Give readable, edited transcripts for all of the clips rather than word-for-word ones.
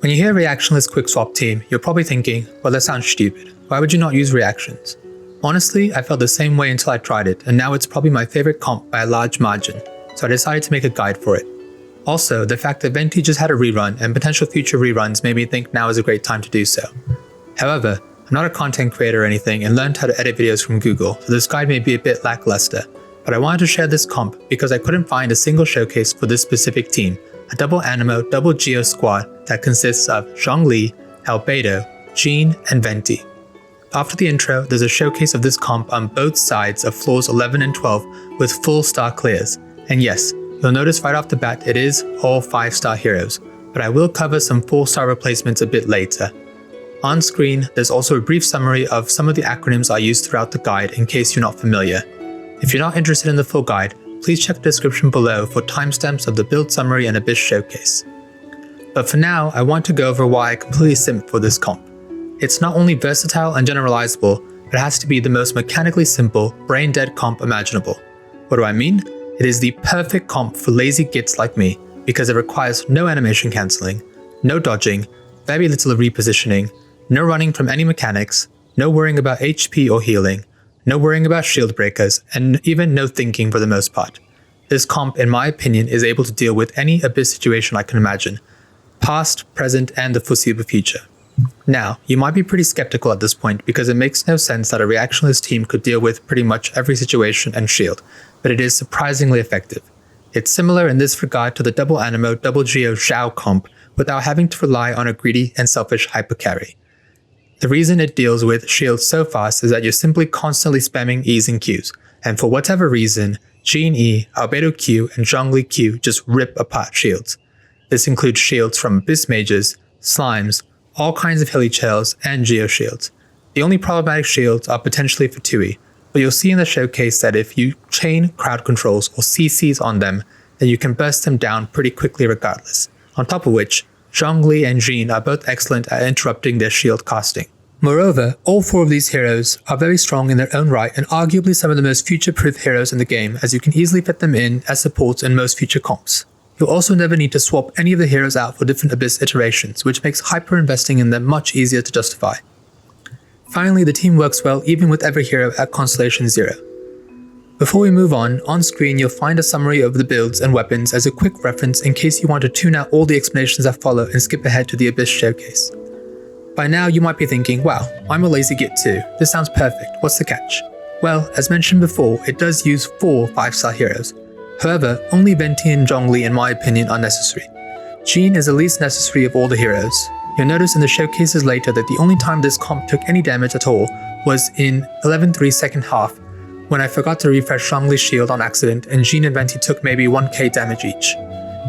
When you hear Reactionless Quickswap team, you're probably thinking, well, that sounds stupid. Why would you not use reactions? Honestly, I felt the same way until I tried it, and now it's probably my favorite comp by a large margin, so I decided to make a guide for it. Also, the fact that Venti just had a rerun and potential future reruns made me think now is a great time to do so. However, I'm not a content creator or anything and learned how to edit videos from Google, so this guide may be a bit lackluster, but I wanted to share this comp because I couldn't find a single showcase for this specific team, a double Anemo, double Geo squad that consists of Zhongli, Albedo, Jean, and Venti. After the intro, there's a showcase of this comp on both sides of floors 11 and 12 with full star clears, and yes, you'll notice right off the bat it is all 5-star heroes, but I will cover some 4-star replacements a bit later. On screen, there's also a brief summary of some of the acronyms I used throughout the guide in case you're not familiar. If you're not interested in the full guide, please check the description below for timestamps of the build summary and Abyss showcase. But for now, I want to go over why I completely simped for this comp. It's not only versatile and generalizable, but it has to be the most mechanically simple, brain-dead comp imaginable. What do I mean? It is the perfect comp for lazy gits like me, because it requires no animation cancelling, no dodging, very little repositioning, no running from any mechanics, no worrying about HP or healing, no worrying about shield breakers, and even no thinking for the most part. This comp, in my opinion, is able to deal with any Abyss situation I can imagine, past, present, and the foreseeable future. Now, you might be pretty skeptical at this point because it makes no sense that a reactionless team could deal with pretty much every situation and shield, but it is surprisingly effective. It's similar in this regard to the double Anemo, double Geo Zhao comp without having to rely on a greedy and selfish hypercarry. The reason it deals with shields so fast is that you're simply constantly spamming E's and Q's, and for whatever reason, Jean E, Albedo Q, and Zhongli Q just rip apart shields. This includes shields from Abyss Mages, Slimes, all kinds of Hilly Chels, and Geo shields. The only problematic shields are potentially for 2E, but you'll see in the showcase that if you chain crowd controls or CCs on them, then you can burst them down pretty quickly regardless. On top of which, Zhongli and Jean are both excellent at interrupting their shield casting. Moreover, all 4 of these heroes are very strong in their own right and arguably some of the most future-proof heroes in the game, as you can easily fit them in as supports in most future comps. You'll also never need to swap any of the heroes out for different Abyss iterations, which makes hyper-investing in them much easier to justify. Finally, the team works well even with every hero at Constellation 0. Before we move on screen you'll find a summary of the builds and weapons as a quick reference in case you want to tune out all the explanations that follow and skip ahead to the Abyss showcase. By now you might be thinking, wow, I'm a lazy git too, this sounds perfect, what's the catch? Well, as mentioned before, it does use 4 5-star heroes. However, only Venti and Zhongli in my opinion are necessary. Jean is the least necessary of all the heroes. You'll notice in the showcases later that the only time this comp took any damage at all was in 11-3 second half, when I forgot to refresh Zhongli's shield on accident and Jean and Venti took maybe 1k damage each.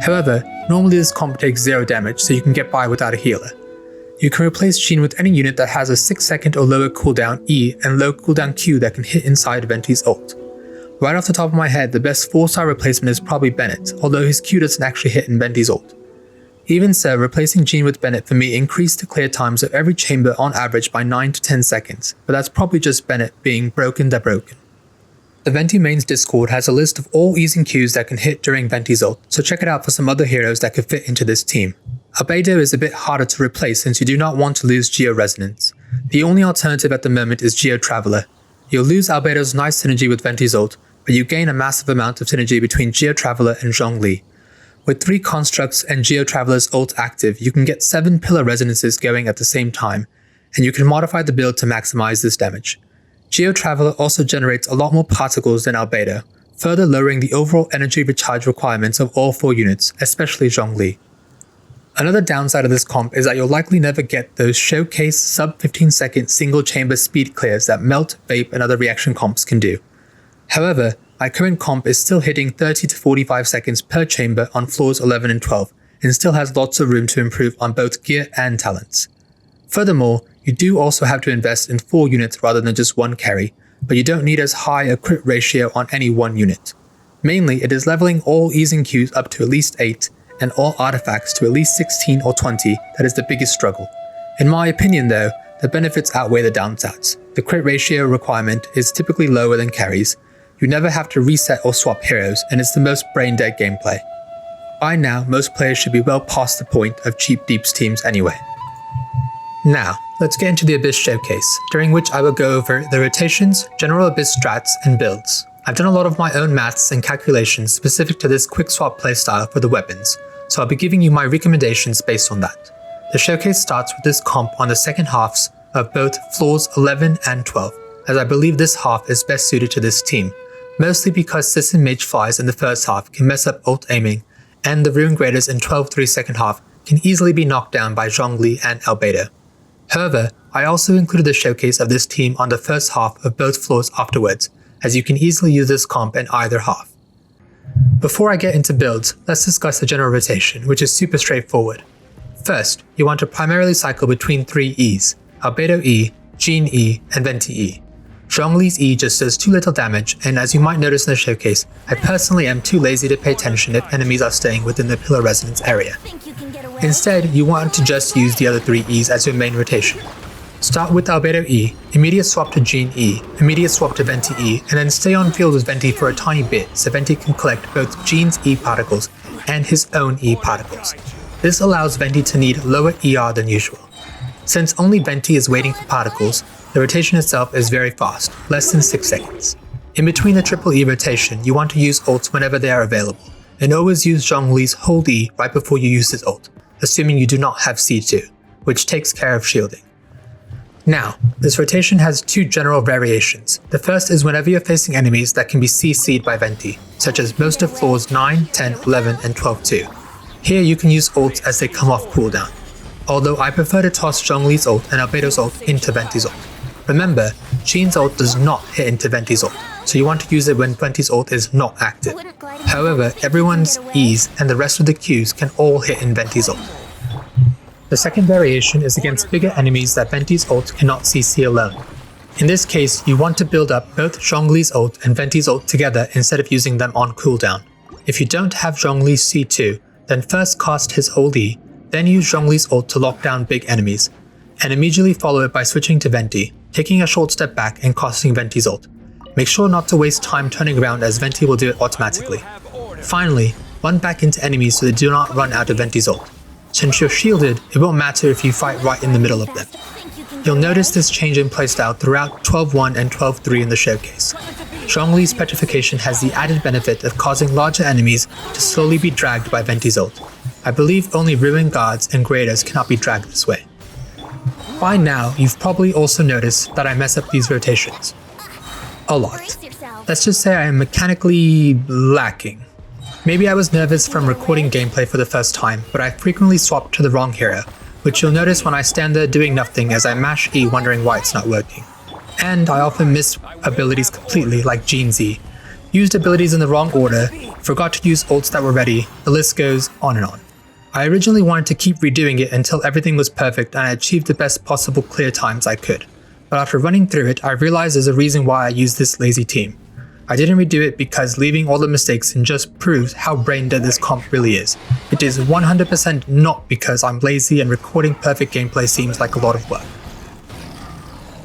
However, normally this comp takes 0 damage so you can get by without a healer. You can replace Jean with any unit that has a 6-second or lower cooldown E and low cooldown Q that can hit inside Venti's ult. Right off the top of my head, the best 4-star replacement is probably Bennett, although his Q doesn't actually hit in Venti's ult. Even so, replacing Jean with Bennett for me increased the clear times of every chamber on average by 9 to 10 seconds, but that's probably just Bennett being broken. The Venti mains Discord has a list of all E's and Q's that can hit during Venti's ult, so check it out for some other heroes that could fit into this team. Albedo is a bit harder to replace since you do not want to lose Geo Resonance. The only alternative at the moment is Geo Traveler. You'll lose Albedo's nice synergy with Venti's ult, but you gain a massive amount of synergy between Geo Traveler and Zhongli. With 3 constructs and Geo Traveler's ult active, you can get 7 pillar resonances going at the same time, and you can modify the build to maximize this damage. Geo Traveler also generates a lot more particles than Albedo, further lowering the overall energy recharge requirements of all 4 units, especially Zhongli. Another downside of this comp is that you'll likely never get those showcase sub 15 second single chamber speed clears that Melt, Vape, and other reaction comps can do. However, my current comp is still hitting 30 to 45 seconds per chamber on floors 11 and 12, and still has lots of room to improve on both gear and talents. Furthermore, you do also have to invest in 4 units rather than just 1 carry, but you don't need as high a crit ratio on any 1 unit. Mainly, it is leveling all E's and Q's up to at least 8, and all artifacts to at least 16 or 20 that is the biggest struggle. In my opinion though, the benefits outweigh the downsides. The crit ratio requirement is typically lower than carries, you never have to reset or swap heroes, and it's the most brain dead gameplay. By now, most players should be well past the point of cheap deeps teams anyway. Now, let's get into the Abyss showcase, during which I will go over the rotations, general Abyss strats, and builds. I've done a lot of my own maths and calculations specific to this Quickswap playstyle for the weapons, so I'll be giving you my recommendations based on that. The showcase starts with this comp on the second halves of both floors 11 and 12, as I believe this half is best suited to this team, mostly because Sis and Mage Flies in the first half can mess up ult aiming, and the Rune Graders in 12-3 second half can easily be knocked down by Zhongli and Albedo. However, I also included the showcase of this team on the first half of both floors afterwards, as you can easily use this comp in either half. Before I get into builds, let's discuss the general rotation, which is super straightforward. First, you want to primarily cycle between 3 E's, Albedo E, Jean E, and Venti E. Zhongli's E just does too little damage, and as you might notice in the showcase, I personally am too lazy to pay attention if enemies are staying within the pillar resonance area. Instead, you want to just use the other 3 E's as your main rotation. Start with Albedo E, immediate swap to Jean E, immediate swap to Venti E, and then stay on field with Venti for a tiny bit so Venti can collect both Jean's E particles and his own E particles. This allows Venti to need lower ER than usual. Since only Venti is waiting for particles, the rotation itself is very fast, less than 6 seconds. In between the triple E rotation, you want to use ults whenever they are available, and always use Zhongli's hold E right before you use his ult, assuming you do not have C2, which takes care of shielding. Now, this rotation has 2 general variations. The first is whenever you're facing enemies that can be CC'd by Venti, such as most of floors 9, 10, 11, and 12-2. Here you can use ults as they come off cooldown, although I prefer to toss Zhongli's ult and Albedo's ult into Venti's ult. Remember, Jean's ult does not hit into Venti's ult, so you want to use it when Venti's ult is not active. However, everyone's E's and the rest of the Q's can all hit in Venti's ult. The second variation is against bigger enemies that Venti's ult cannot CC alone. In this case, you want to build up both Zhongli's ult and Venti's ult together instead of using them on cooldown. If you don't have Zhongli's C2, then first cast his hold E, then use Zhongli's ult to lock down big enemies, and immediately follow it by switching to Venti, taking a short step back and casting Venti's ult. Make sure not to waste time turning around as Venti will do it automatically. Finally, run back into enemies so they do not run out of Venti's ult. Since you're shielded, it won't matter if you fight right in the middle of them. You'll notice this change in playstyle throughout 12-1 and 12-3 in the showcase. Zhongli's petrification has the added benefit of causing larger enemies to slowly be dragged by Venti's ult. I believe only Ruin Guards and Graders cannot be dragged this way. By now, you've probably also noticed that I mess up these rotations. A lot. Let's just say I am mechanically lacking. Maybe I was nervous from recording gameplay for the first time, but I frequently swap to the wrong hero, which you'll notice when I stand there doing nothing as I mash E wondering why it's not working. And I often miss abilities completely, like Jean Z. Used abilities in the wrong order, forgot to use ults that were ready, the list goes on and on. I originally wanted to keep redoing it until everything was perfect and I achieved the best possible clear times I could. But after running through it, I realized there's a reason why I used this lazy team. I didn't redo it because leaving all the mistakes in just proves how brain dead this comp really is. It is 100% not because I'm lazy and recording perfect gameplay seems like a lot of work.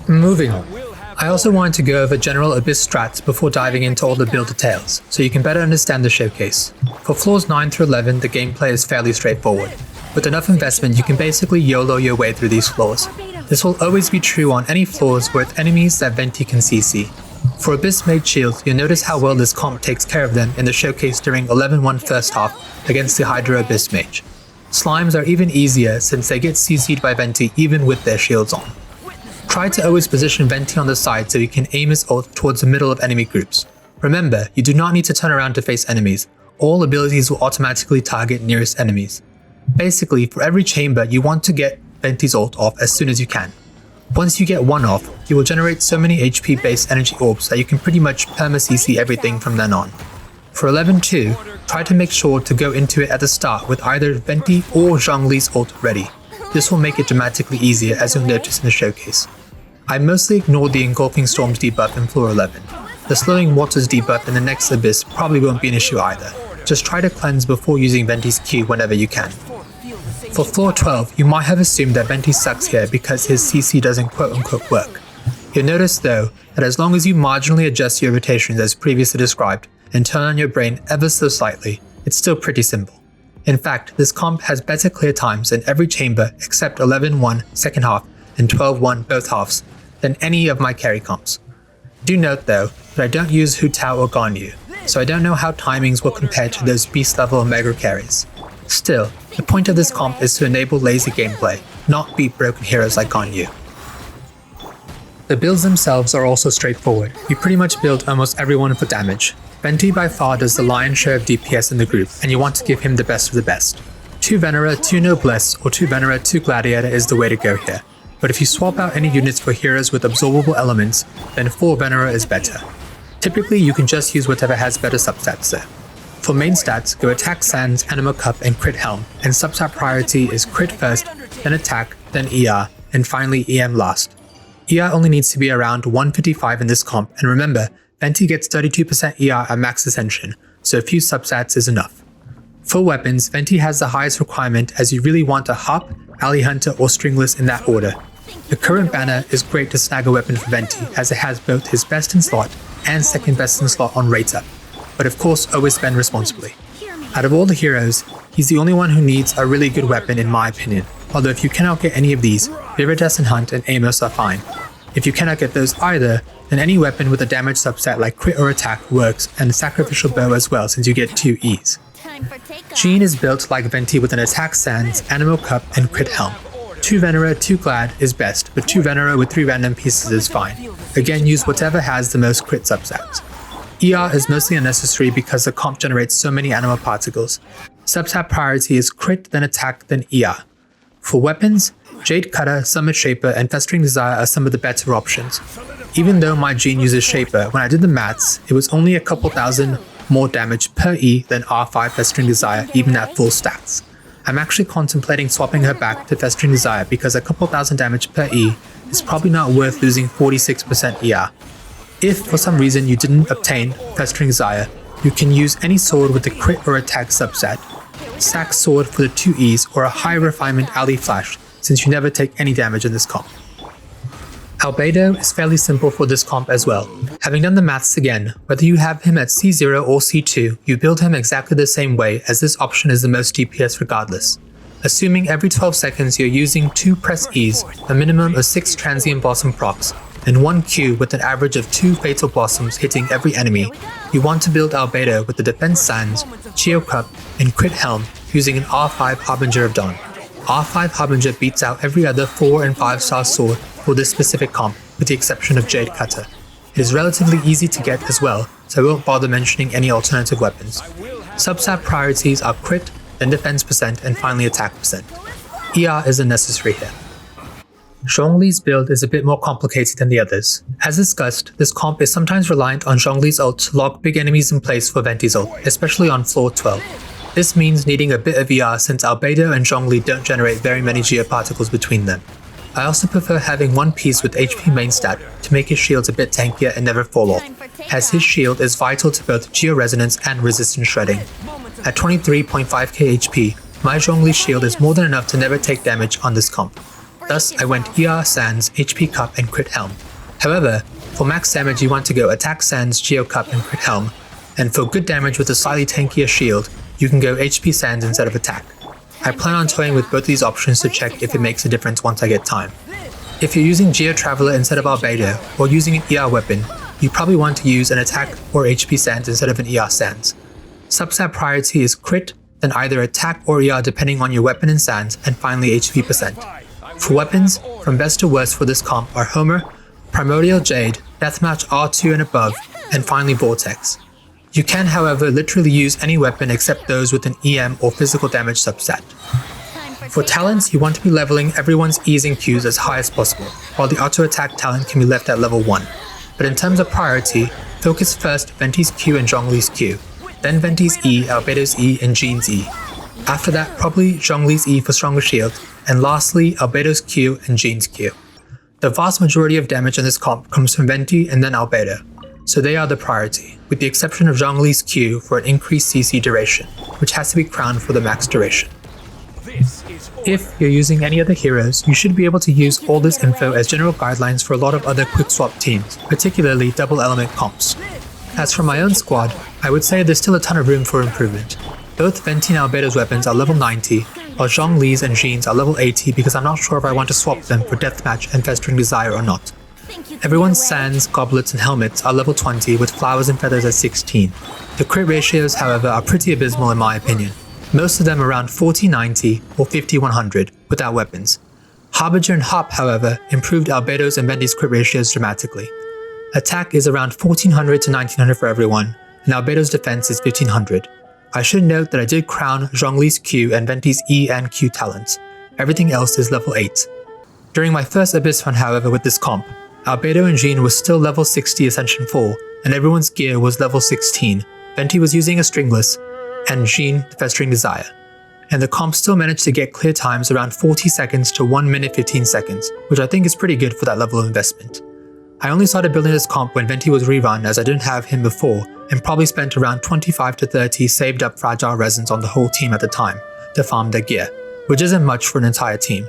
Moving on. I also wanted to go over general Abyss strats before diving into all the build details, so you can better understand the showcase. For floors 9 through 11, the gameplay is fairly straightforward. With enough investment, you can basically YOLO your way through these floors. This will always be true on any floors with enemies that Venti can CC. For Abyss Mage Shields, you'll notice how well this comp takes care of them in the showcase during 11-1 first half against the Hydra Abyss Mage. Slimes are even easier since they get CC'd by Venti even with their shields on. Try to always position Venti on the side so he can aim his ult towards the middle of enemy groups. Remember, you do not need to turn around to face enemies. All abilities will automatically target nearest enemies. Basically, for every chamber, you want to get Venti's ult off as soon as you can. Once you get one off, you will generate so many HP based energy orbs that you can pretty much perma-CC everything from then on. For 11-2, try to make sure to go into it at the start with either Venti or Zhongli's ult ready. This will make it dramatically easier as you'll notice in the showcase. I mostly ignored the Engulfing Storms debuff in floor 11. The Slowing Waters debuff in the next Abyss probably won't be an issue either. Just try to cleanse before using Venti's Q whenever you can. For floor 12, you might have assumed that Venti sucks here because his CC doesn't quote-unquote work. You'll notice though that as long as you marginally adjust your rotations as previously described and turn on your brain ever so slightly, it's still pretty simple. In fact, this comp has better clear times in every chamber except 11-1 second half and 12-1 both halves than any of my carry comps. Do note though that I don't use Hu Tao or Ganyu, so I don't know how timings will compare to those beast level mega carries. Still, the point of this comp is to enable lazy gameplay, not beat broken heroes like Ganyu. The builds themselves are also straightforward. You pretty much build almost everyone for damage. Venti by far does the lion's share of DPS in the group, and you want to give him the best of the best. 2 Venera, 2 Noblesse, or 2 Venera, 2 Gladiator is the way to go here. But if you swap out any units for heroes with absorbable elements, then 4 Venera is better. Typically, you can just use whatever has better substats there. For main stats, go attack Sands, Anemo Cup, and crit helm, and substat priority is crit first, then attack, then ER, and finally EM last. ER only needs to be around 155 in this comp, and remember, Venti gets 32% ER at max ascension, so a few substats is enough. For weapons, Venti has the highest requirement as you really want a Harp, Alley Hunter, or Stringless in that order. The current banner is great to snag a weapon for Venti as it has both his best in slot and second best in slot on rate up, but of course always spend responsibly. Out of all the heroes, he's the only one who needs a really good weapon in my opinion, although if you cannot get any of these, Viridescent Hunt and Amos are fine. If you cannot get those either, then any weapon with a damage subset like crit or attack works, and Sacrificial Bow as well since you get 2 E's. Jean is built like Venti with an attack Sands, Anemo Cup, and crit helm. 2 Venera, 2 Glad is best, but 2 Venera with 3 random pieces is fine. Again, use whatever has the most crit subsets. ER is mostly unnecessary because the comp generates so many animal particles. Substat priority is crit, then attack, then ER. For weapons, Jade Cutter, Summit Shaper, and Festering Desire are some of the better options. Even though my Jean uses Shaper, when I did the maths, it was only a couple thousand more damage per E than R5 Festering Desire even at full stats. I'm actually contemplating swapping her back to Festering Desire because a couple thousand damage per E is probably not worth losing 46% ER. If for some reason you didn't obtain Festering Desire, you can use any sword with the crit or attack subset, sack sword for the 2 E's, or a high refinement alley flash since you never take any damage in this comp. Albedo is fairly simple for this comp as well. Having done the maths again, whether you have him at C0 or C2, you build him exactly the same way as this option is the most DPS regardless. Assuming every 12 seconds you're using 2 press E's, a minimum of 6 transient blossom procs, and 1 Q with an average of 2 fatal blossoms hitting every enemy, you want to build Albedo with the defense Sands, Geo Cup, and crit helm using an R5 Harbinger of Dawn. R5 Harbinger beats out every other 4 and 5 star sword for this specific comp, with the exception of Jade Cutter. It is relatively easy to get as well, so I won't bother mentioning any alternative weapons. Substat priorities are crit, then defense percent, and finally attack percent. ER is unnecessary here. Zhongli's build is a bit more complicated than the others. As discussed, this comp is sometimes reliant on Zhongli's ult to lock big enemies in place for Venti's ult, especially on floor 12. This means needing a bit of ER since Albedo and Zhongli don't generate very many geoparticles between them. I also prefer having one piece with HP main stat to make his shields a bit tankier and never fall off, as his shield is vital to both geo resonance and resistance shredding. At 23.5k HP, my Zhongli shield is more than enough to never take damage on this comp. Thus, I went ER Sands, HP Cup, and crit helm. However, for max damage you want to go attack Sands, Geo Cup, and crit helm, and for good damage with a slightly tankier shield, you can go HP Sands instead of attack. I plan on toying with both these options to check if it makes a difference once I get time. If you're using Geo Traveler instead of Albedo, or using an ER weapon, you probably want to use an attack or HP Sands instead of an ER Sands. Substat priority is crit, then either attack or ER depending on your weapon and Sands, and finally HP percent. For weapons, from best to worst for this comp are Homer, Primordial Jade, Deathmatch R2 and above, and finally Vortex. You can, however, literally use any weapon except those with an EM or physical damage subset. For talents, you want to be leveling everyone's E's and Q's as high as possible, while the auto attack talent can be left at level 1. But in terms of priority, focus first Venti's Q and Zhongli's Q, then Venti's E, Albedo's E, and Jean's E. After that, probably Zhongli's E for stronger shield, and lastly, Albedo's Q and Jean's Q. The vast majority of damage in this comp comes from Venti and then Albedo, so they are the priority, with the exception of Zhongli's Q for an increased CC duration, which has to be crowned for the max duration. If you're using any other heroes, you should be able to use all this info as general guidelines for a lot of other Quickswap teams, particularly double element comps. As for my own squad, I would say there's still a ton of room for improvement. Both Venti and Albedo's weapons are level 90, while Zhongli's and Jin's are level 80 because I'm not sure if I want to swap them for Deathmatch and Festering Desire or not. Everyone's sands, goblets, and helmets are level 20 with flowers and feathers at 16. The crit ratios, however, are pretty abysmal in my opinion. Most of them around 40-90 or 50-100 without weapons. Harbinger and Harp, however, improved Albedo's and Venti's crit ratios dramatically. Attack is around 1400 to 1900 for everyone, and Albedo's defense is 1500. I should note that I did crown Zhongli's Q and Venti's E and Q talents. Everything else is level 8. During my first Abyss run, however, with this comp, Albedo and Jin was still level 60 Ascension 4, and everyone's gear was level 16. Venti was using a Stringless, and Jin the Festering Desire. And the comp still managed to get clear times around 40 seconds to 1 minute 15 seconds, which I think is pretty good for that level of investment. I only started building this comp when Venti was rerun as I didn't have him before, and probably spent around 25 to 30 saved up fragile resins on the whole team at the time to farm their gear, which isn't much for an entire team.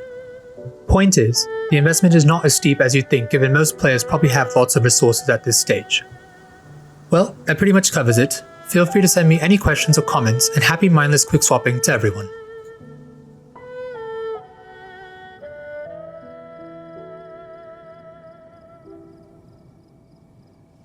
Point is, the investment is not as steep as you'd think given most players probably have lots of resources at this stage. Well, that pretty much covers it. Feel free to send me any questions or comments, and happy mindless quick swapping to everyone.